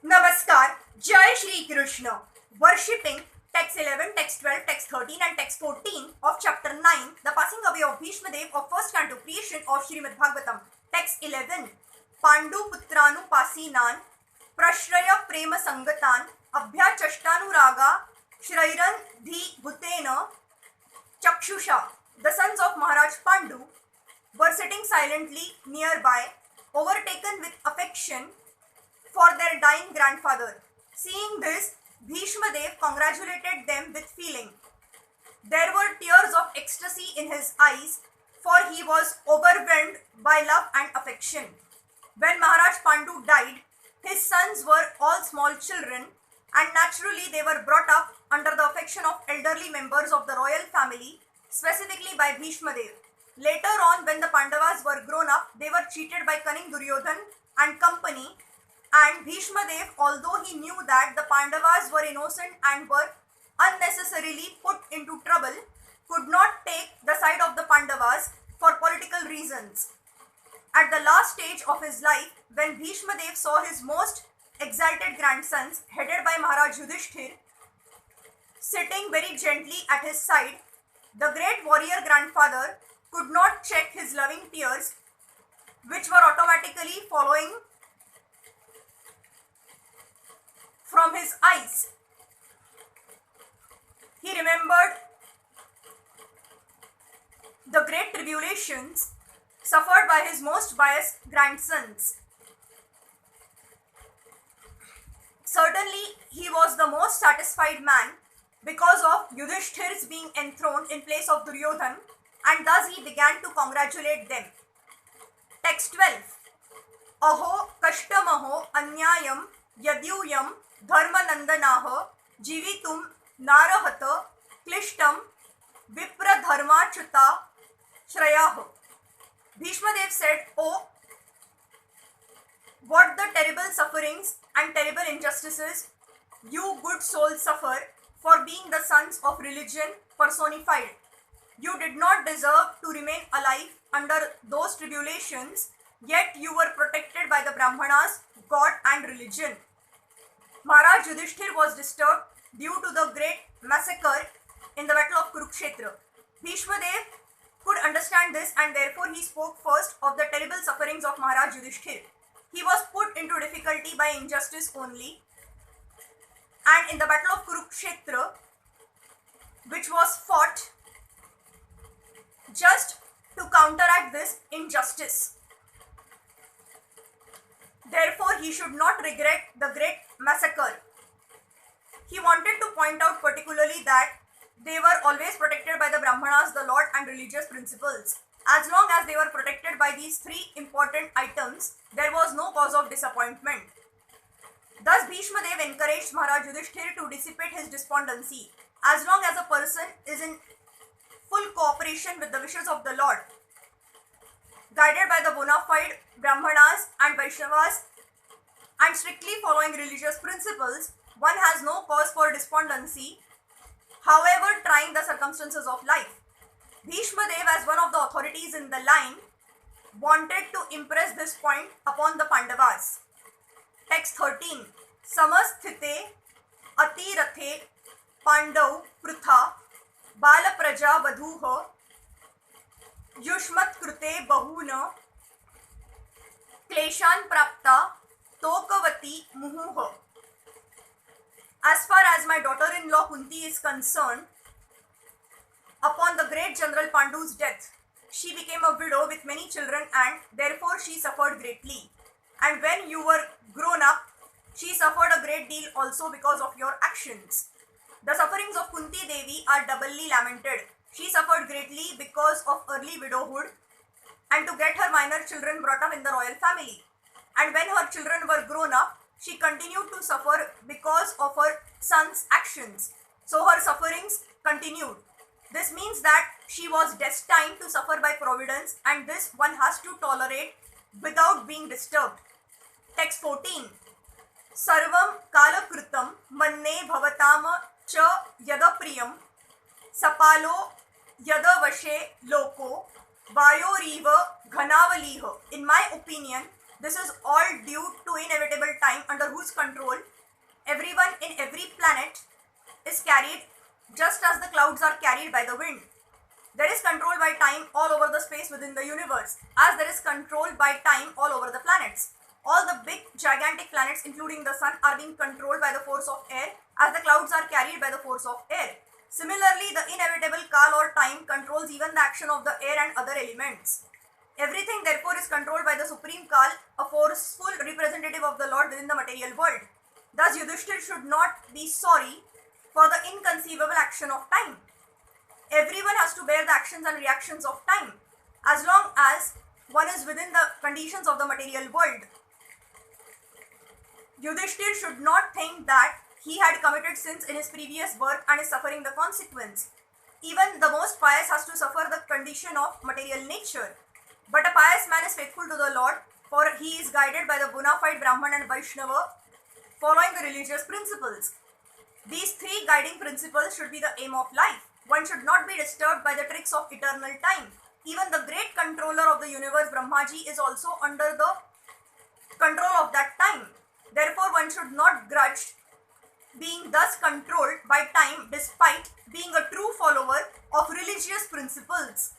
Namaskar, Jai Shri Krishna. Worshipping text 11, text 12, text 13 and text 14 of chapter 9, the passing away of Bhismadeva of first canto creation of Srimad Bhagavatam. Text 11, Pandu Putranu Pasinan, Prashraya Prema Sangatan, Abhya Chashtanuraga, Shrairan Dhi Bhutena, Chakshusha. The sons of Maharaj Pandu were sitting silently nearby, overtaken with affection for their dying grandfather. Seeing this, Bhismadeva congratulated them with feeling. There were tears of ecstasy in his eyes, for he was overwhelmed by love and affection. When Maharaj Pandu died, his sons were all small children, and naturally they were brought up under the affection of elderly members of the royal family, specifically by Bhismadeva. Later on, when the Pandavas were grown up, they were cheated by cunning Duryodhan and company, and Bhismadeva, although he knew that the Pandavas were innocent and were unnecessarily put into trouble, could not take the side of the Pandavas for political reasons. At the last stage of his life, when Bhismadeva saw his most exalted grandsons, headed by Maharaj Yudhishthir, sitting very gently at his side, the great warrior grandfather could not check his loving tears, which were automatically following from his eyes. He remembered the great tribulations suffered by his most pious grandsons. Certainly, he was the most satisfied man because of Yudhishthir's being enthroned in place of Duryodhan, and thus he began to congratulate them. Text 12. Aho kashtamaho anyayam yadyuyam dharmanandanaha jivitum narahata klishtam vipradharmachuta shrayaha. Bhismadeva said, "Oh, what the terrible sufferings and terrible injustices you good souls suffer for being the sons of religion personified. You did not deserve to remain alive under those tribulations, yet you were protected by the Brahmanas, God and religion." Maharaj Yudhishthir was disturbed due to the great massacre in the battle of Kurukshetra. Bhismadeva could understand this, and therefore he spoke first of the terrible sufferings of Maharaj Yudhishthir. He was put into difficulty by injustice only, and in the battle of Kurukshetra, which was fought just to counteract this injustice. Therefore, he should not regret the great massacre. He wanted to point out particularly that they were always protected by the Brahmanas, the Lord and religious principles. As long as they were protected by these three important items, there was no cause of disappointment. Thus, Bhismadeva encouraged Maharaj Yudhishthir to dissipate his despondency. As long as a person is in full cooperation with the wishes of the Lord, guided by the bona fide Brahmanas and Vaishnavas, and strictly following religious principles, one has no cause for despondency, however trying the circumstances of life. Bhismadeva, as one of the authorities in the line, wanted to impress this point upon the Pandavas. Text 13. Samasthite atirathe Pandav prutha bala praja vadhuha yushmat krute bahuna kleshan prapta tokavati muhuha. As far as my daughter-in-law Kunti is concerned, upon the great General Pandu's death, she became a widow with many children, and therefore she suffered greatly. And when you were grown up, she suffered a great deal also because of your actions. The sufferings of Kunti Devi are doubly lamented. She suffered greatly because of early widowhood and to get her minor children brought up in the royal family. And when her children were grown up, she continued to suffer because of her son's actions. So her sufferings continued. This means that she was destined to suffer by providence, and this one has to tolerate without being disturbed. Text 14. Sarvam kalakrutam manne bhavatam cha yadapriyam sapalo yadavashe loko vayoriva ghanavaliha. In my opinion, This is all due to inevitable time under whose control everyone in every planet is carried just as the clouds are carried by the wind. There is control by time all over the space within the universe, as there is control by time all over the planets. All the big gigantic planets including the sun are being controlled by the force of air, as the clouds are carried by the force of air. Similarly, the inevitable Kal or time controls even the action of the air and other elements. Everything therefore is controlled by the Supreme Kal, a forceful representative of the Lord within the material world. Thus Yudhishthir should not be sorry for the inconceivable action of time. Everyone has to bear the actions and reactions of time, as long as one is within the conditions of the material world. Yudhishthir should not think that he had committed sins in his previous birth and is suffering the consequence. Even the most pious has to suffer the condition of material nature. But a pious man is faithful to the Lord, for he is guided by the bona fide Brahman and Vaishnava, following the religious principles. These three guiding principles should be the aim of life. One should not be disturbed by the tricks of eternal time. Even the great controller of the universe, Brahmaji, is also under the control of that time. Therefore, one should not grudge being thus controlled by time despite being a true follower of religious principles.